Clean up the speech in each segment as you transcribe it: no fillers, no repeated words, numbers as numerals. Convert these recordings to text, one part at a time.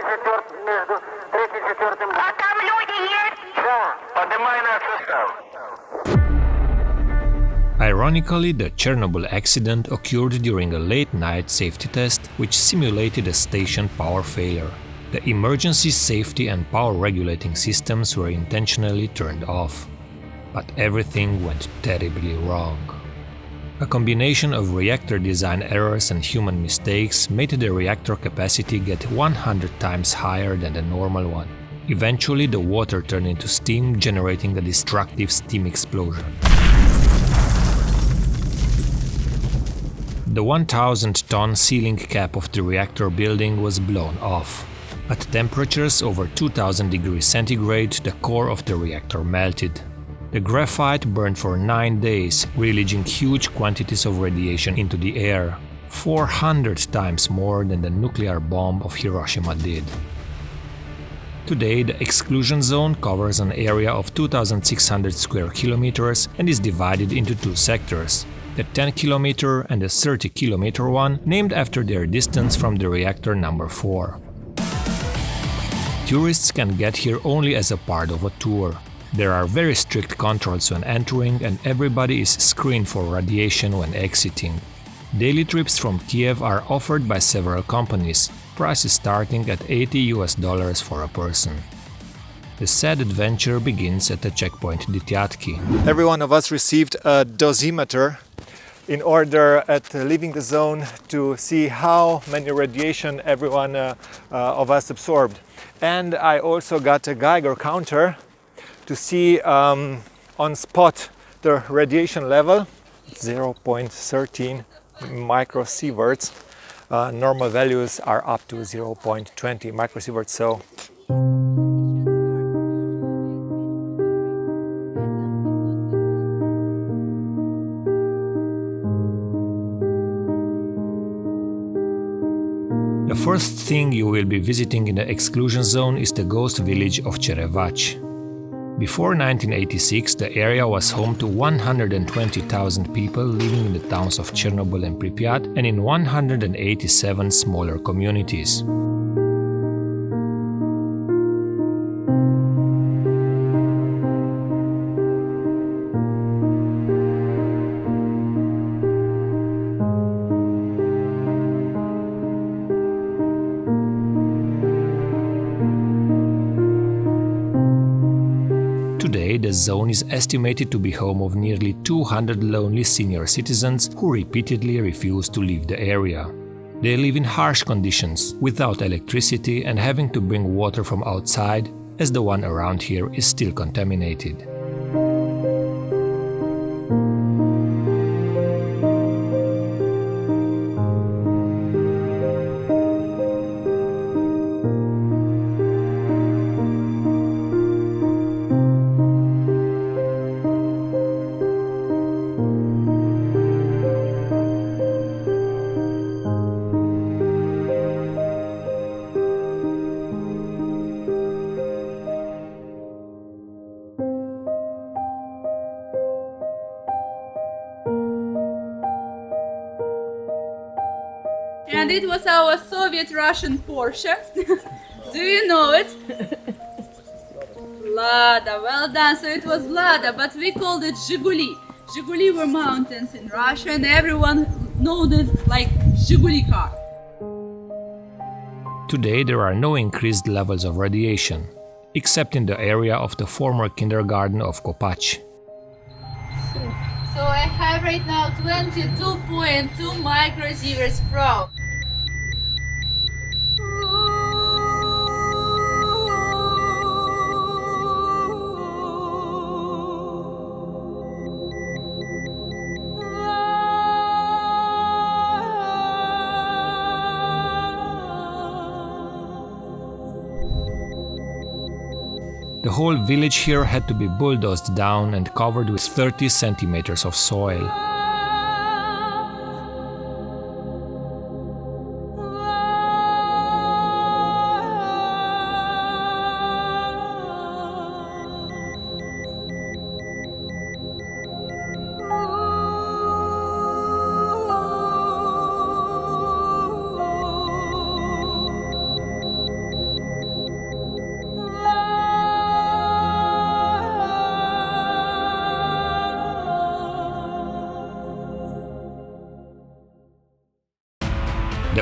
А там люди есть? Да, поднимай наш состав. Ironically, the Chernobyl accident occurred during a late-night safety test which simulated a station power failure. The emergency safety and power regulating systems were intentionally turned off. But everything went terribly wrong. A combination of reactor design errors and human mistakes made the reactor capacity get 100 times higher than the normal one. Eventually, the water turned into steam, generating a destructive steam explosion. The 1,000-ton ceiling cap of the reactor building was blown off. At temperatures over 2000 degrees centigrade, the core of the reactor melted. The graphite burned for 9 days, releasing huge quantities of radiation into the air, 400 times more than the nuclear bomb of Hiroshima did. Today, the exclusion zone covers an area of 2,600 square kilometers and is divided into two sectors, the 10-kilometer and the 30-kilometer one, named after their distance from the reactor number 4. Tourists can get here only as a part of a tour. There are very strict controls when entering and everybody is screened for radiation when exiting. Daily trips from Kiev are offered by several companies, prices starting at $80 for a person. The sad adventure begins at the checkpoint Dityatki. Every one of us received a dosimeter in order at leaving the zone to see how many radiation every one of us absorbed. And I also got a Geiger counter to see on spot the radiation level, 0.13 microsieverts. Normal values are up to 0.20 microsieverts. So the first thing you will be visiting in the exclusion zone is the ghost village of Cherevach. Before 1986, the area was home to 120,000 people living in the towns of Chernobyl and Pripyat and in 187 smaller communities. Today, the zone is estimated to be home of nearly 200 lonely senior citizens who repeatedly refuse to leave the area. They live in harsh conditions, without electricity and having to bring water from outside, as the one around here is still contaminated. And it was our Soviet-Russian Porsche. Do you know it? Lada, well done. So it was Lada, but we called it Zhiguli. Zhiguli were mountains in Russia and everyone knows it like Zhiguli car. Today there are no increased levels of radiation, except in the area of the former kindergarten of Copachi. So I have right now 22.2 microsieverts per hour. The whole village here had to be bulldozed down and covered with 30 centimeters of soil.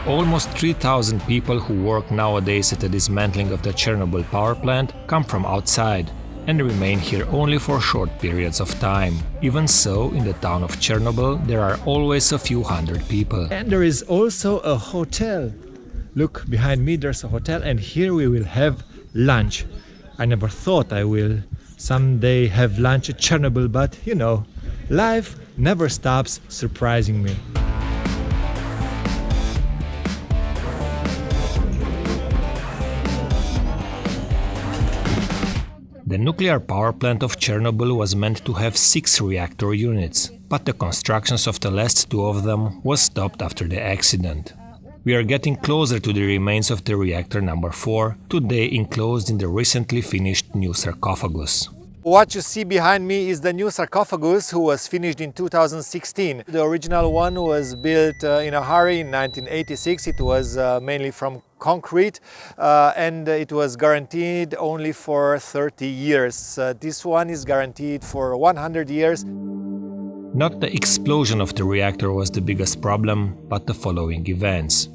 almost 3,000 people who work nowadays at the dismantling of the Chernobyl power plant come from outside and remain here only for short periods of time. Even so, in the town of Chernobyl, there are always a few hundred people. And there is also a hotel. Look, behind me there's a hotel, and here we will have lunch. I never thought I will someday have lunch at Chernobyl, but you know, life never stops surprising me. The nuclear power plant of Chernobyl was meant to have 6 reactor units, but the constructions of the last 2 of them was stopped after the accident. We are getting closer to the remains of the reactor number 4, today enclosed in the recently finished new sarcophagus. What you see behind me is the new sarcophagus, who was finished in 2016. The original one was built in a hurry in 1986. It was mainly from concrete and it was guaranteed only for 30 years. This one is guaranteed for 100 years. Not the explosion of the reactor was the biggest problem, but the following events.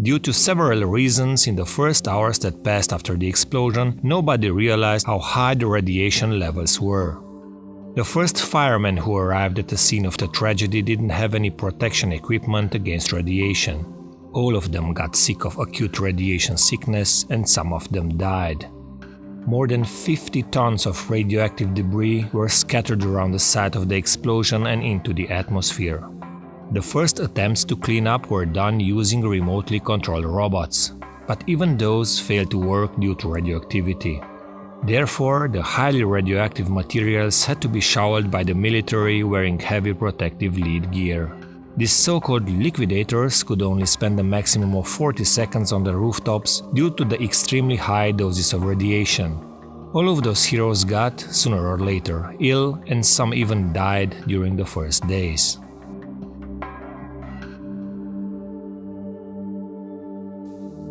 Due to several reasons, in the first hours that passed after the explosion, nobody realized how high the radiation levels were. The first firemen who arrived at the scene of the tragedy didn't have any protection equipment against radiation. All of them got sick of acute radiation sickness, and some of them died. More than 50 tons of radioactive debris were scattered around the site of the explosion and into the atmosphere. The first attempts to clean up were done using remotely controlled robots, but even those failed to work due to radioactivity. Therefore, the highly radioactive materials had to be shoveled by the military wearing heavy protective lead gear. These so-called liquidators could only spend a maximum of 40 seconds on the rooftops due to the extremely high doses of radiation. All of those heroes got, sooner or later, ill, and some even died during the first days.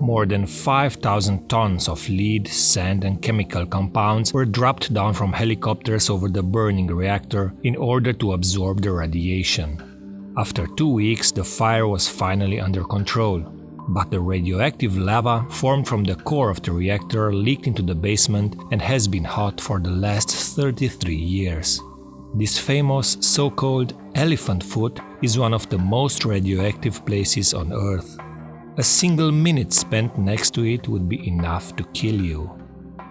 More than 5,000 tons of lead, sand and chemical compounds were dropped down from helicopters over the burning reactor in order to absorb the radiation. After 2 weeks, the fire was finally under control, but the radioactive lava formed from the core of the reactor leaked into the basement and has been hot for the last 33 years. This famous so-called elephant foot is one of the most radioactive places on Earth. A single minute spent next to it would be enough to kill you.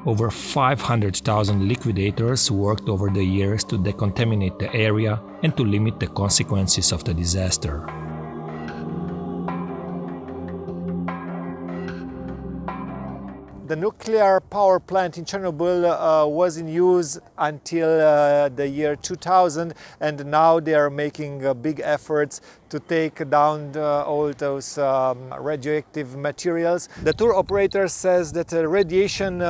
Over 500,000 liquidators worked over the years to decontaminate the area and to limit the consequences of the disaster. The nuclear power plant in Chernobyl was in use until the year 2000, and now they are making big efforts to take down all those radioactive materials. The tour operator says that the radiation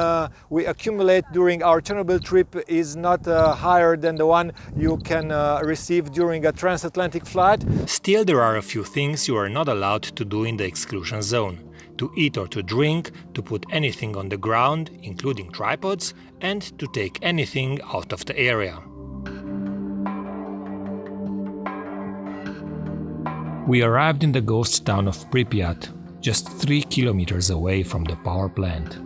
we accumulate during our Chernobyl trip is not higher than the one you can receive during a transatlantic flight. Still, there are a few things you are not allowed to do in the exclusion zone. To eat or to drink, to put anything on the ground, including tripods, and to take anything out of the area. We arrived in the ghost town of Pripyat, just 3 kilometers away from the power plant.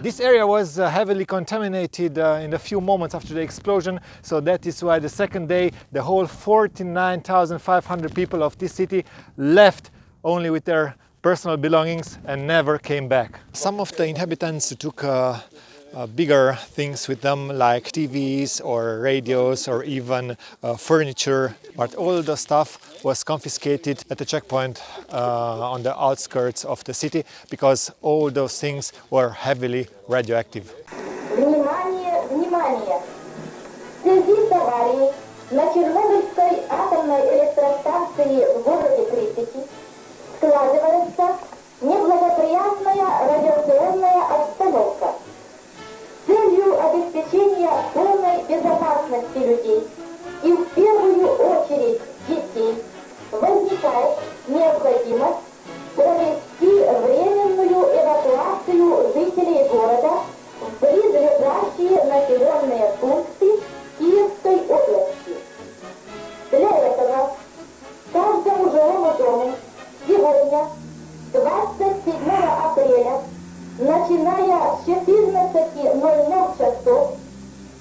This area was heavily contaminated in a few moments after the explosion, so that is why the second day the whole 49,500 people of this city left only with their personal belongings and never came back. Some of the inhabitants took bigger things with them, like TVs or radios or even furniture, but all the stuff was confiscated at the checkpoint on the outskirts of the city because all those things were heavily radioactive. Внимание, внимание! В связи с аварией на Чернобыльской атомной электростанции в городе Припяти складывается неблагоприятная радиационная обстановка. Целью обеспечения полной безопасности людей и в первую очередь детей возникает необходимость провести временную эвакуацию жителей города в близлежащие населенные пункты Киевской области. Для этого каждому жилому дому сегодня, 27 апреля, начиная с 14:00 часов,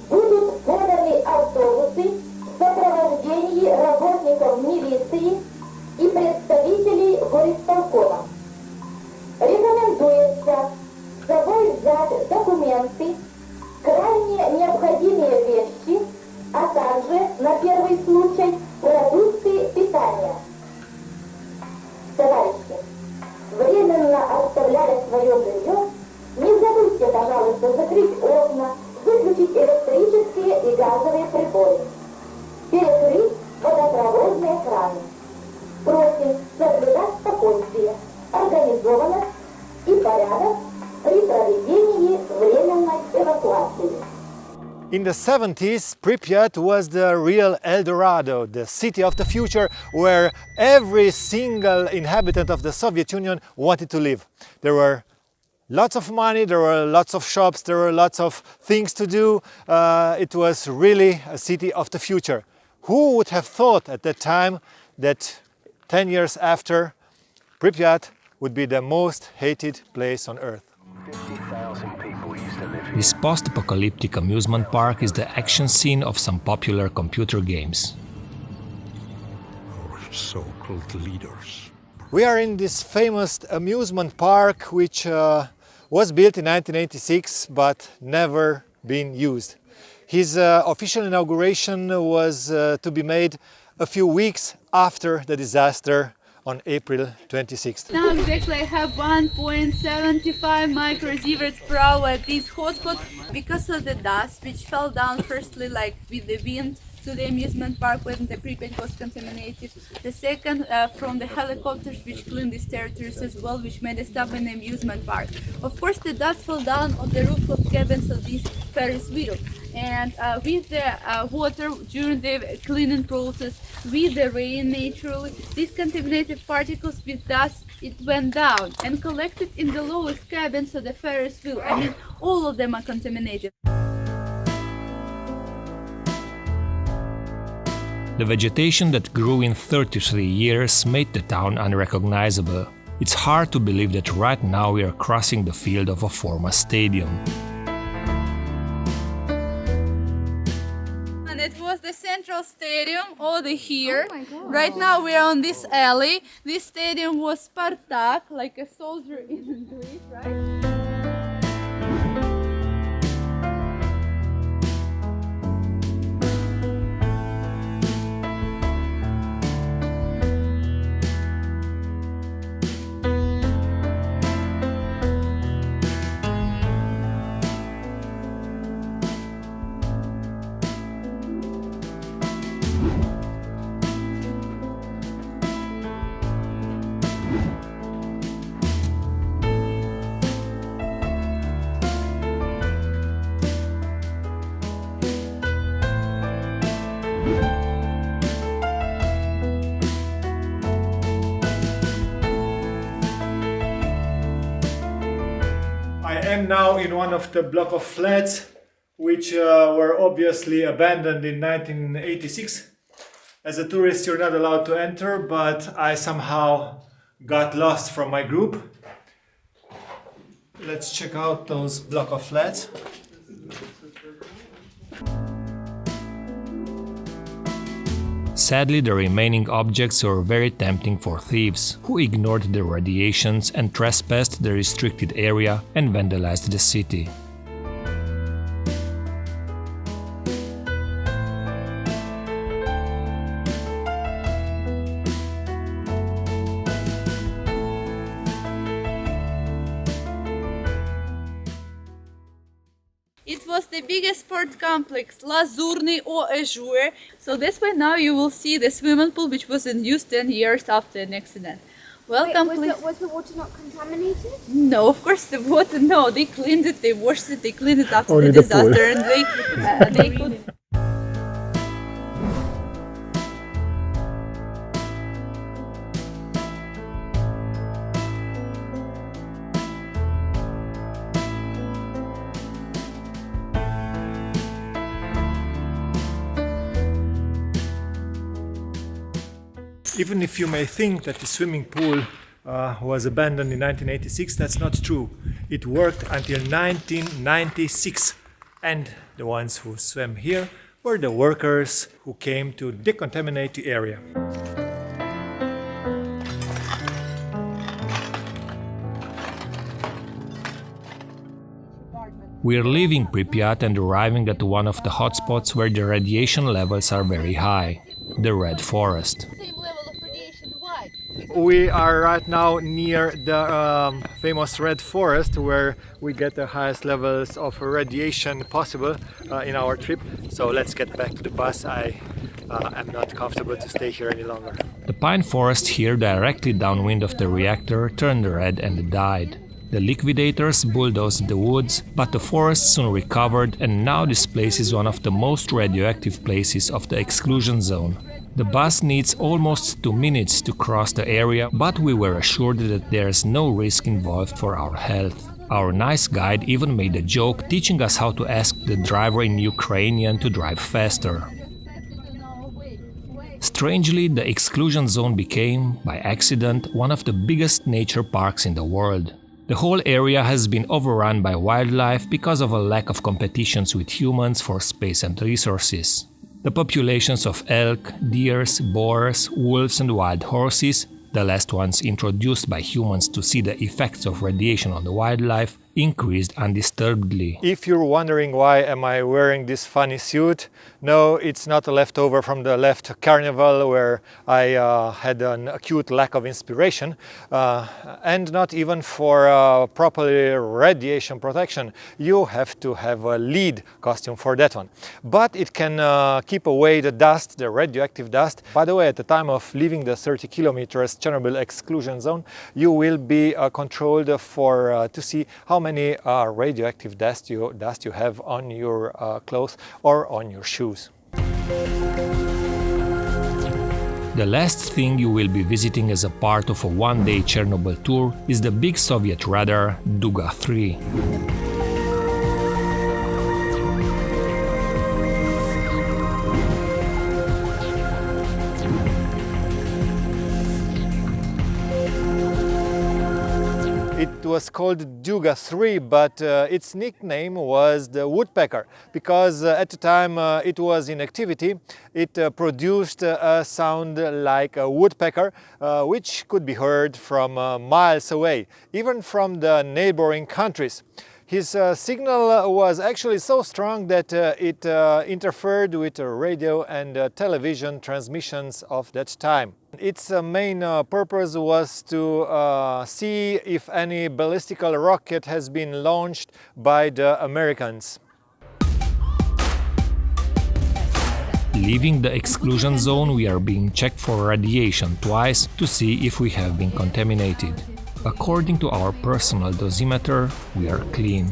будут поданы автобусы в сопровождении работников милиции и представителей горисполкома. Рекомендуется с собой взять документы, крайне необходимые вещи, а также, на первый случай, продукты питания. Товарищи, временно оставляя свое жилье, не забудьте, пожалуйста, закрыть окна, выключить электрические и газовые приборы, перекрыть водопроводные краны. Просим соблюдать спокойствие, организованность и порядок при проведении временной эвакуации. In the 70s, Pripyat was the real El Dorado, the city of the future where every single inhabitant of the Soviet Union wanted to live. There were lots of money, there were lots of shops, there were lots of things to do. It was really a city of the future. Who would have thought at that time that 10 years after, Pripyat would be the most hated place on earth? 50,000 people used to live here. This post-apocalyptic amusement park is the action scene of some popular computer games. Our so-called leaders. We are in this famous amusement park which was built in 1986 but never been used. His official inauguration was to be made a few weeks after the disaster on April 26th. Now exactly I have 1.75 microsieverts per hour at this hotspot because of the dust which fell down firstly like with the wind to the amusement park when the Pripyat was contaminated. The second from the helicopters which cleaned these territories as well, which made a stop in the amusement park. Of course the dust fell down on the roof of cabins of this Ferris wheel. And with the water during the cleaning process, with the rain naturally, these contaminated particles with dust, it went down and collected in the lowest cabins of the Ferris wheel. I mean, all of them are contaminated. The vegetation that grew in 33 years made the town unrecognizable. It's hard to believe that right now we are crossing the field of a former stadium. And it was the central stadium over here. Right now we are on this alley. This stadium was Spartak, like a soldier in Greece, right? I am now in one of the block of flats which were obviously abandoned in 1986. As a tourist you're not allowed to enter, but I somehow got lost from my group. Let's check out those block of flats. Sadly, the remaining objects were very tempting for thieves, who ignored the radiations and trespassed the restricted area and vandalized the city. It was the biggest sport complex, Lazurny or Azure. So that's why now you will see the swimming pool which was in use 10 years after an accident. Welcome, Wait, please. was the water not contaminated? No, of course the water. No, they cleaned it, they washed it, they cleaned it after Only the the pool. disaster, and they could. Even if you may think that the swimming pool was abandoned in 1986, that's not true. It worked until 1996, and the ones who swam here were the workers who came to decontaminate the area. We're leaving Pripyat and arriving at one of the hotspots where the radiation levels are very high, the Red Forest. Same level of radiation. Why? We are right now near the famous Red Forest, where we get the highest levels of radiation possible in our trip. So let's get back to the bus. I am not comfortable to stay here any longer. The pine forest here directly downwind of the reactor turned red and died. The liquidators bulldozed the woods, but the forest soon recovered, and now this place is one of the most radioactive places of the exclusion zone. The bus needs almost 2 minutes to cross the area, but we were assured that there is no risk involved for our health. Our nice guide even made a joke teaching us how to ask the driver in Ukrainian to drive faster. Strangely, the exclusion zone became, by accident, one of the biggest nature parks in the world. The whole area has been overrun by wildlife because of a lack of competitions with humans for space and resources. The populations of elk, deers, boars, wolves and wild horses, the last ones introduced by humans to see the effects of radiation on the wildlife, increased undisturbedly. If you're wondering why am I wearing this funny suit, no, it's not a leftover from the left carnival where I had an acute lack of inspiration, and not even for properly radiation protection. You have to have a lead costume for that one. But it can keep away the dust, the radioactive dust. By the way, at the time of leaving the 30 kilometers Chernobyl exclusion zone, you will be controlled to see how many radioactive dust you have on your clothes or on your shoes. The last thing you will be visiting as a part of a one-day Chernobyl tour is the big Soviet radar Duga 3. It was called Duga 3, but its nickname was the woodpecker, because at the time it was in activity. It produced a sound like a woodpecker, which could be heard from miles away, even from the neighboring countries. His signal was actually so strong that it interfered with radio and television transmissions of that time. Its main purpose was to see if any ballistical rocket has been launched by the Americans. Leaving the exclusion zone, we are being checked for radiation twice to see if we have been contaminated. According to our personal dosimeter, we are clean.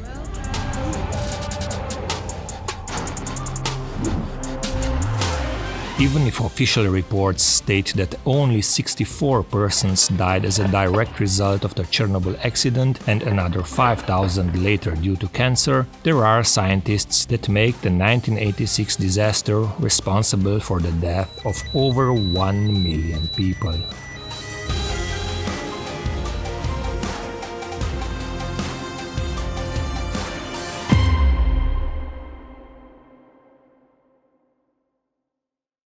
Even if official reports state that only 64 persons died as a direct result of the Chernobyl accident and another 5,000 later due to cancer, there are scientists that make the 1986 disaster responsible for the death of over 1 million people.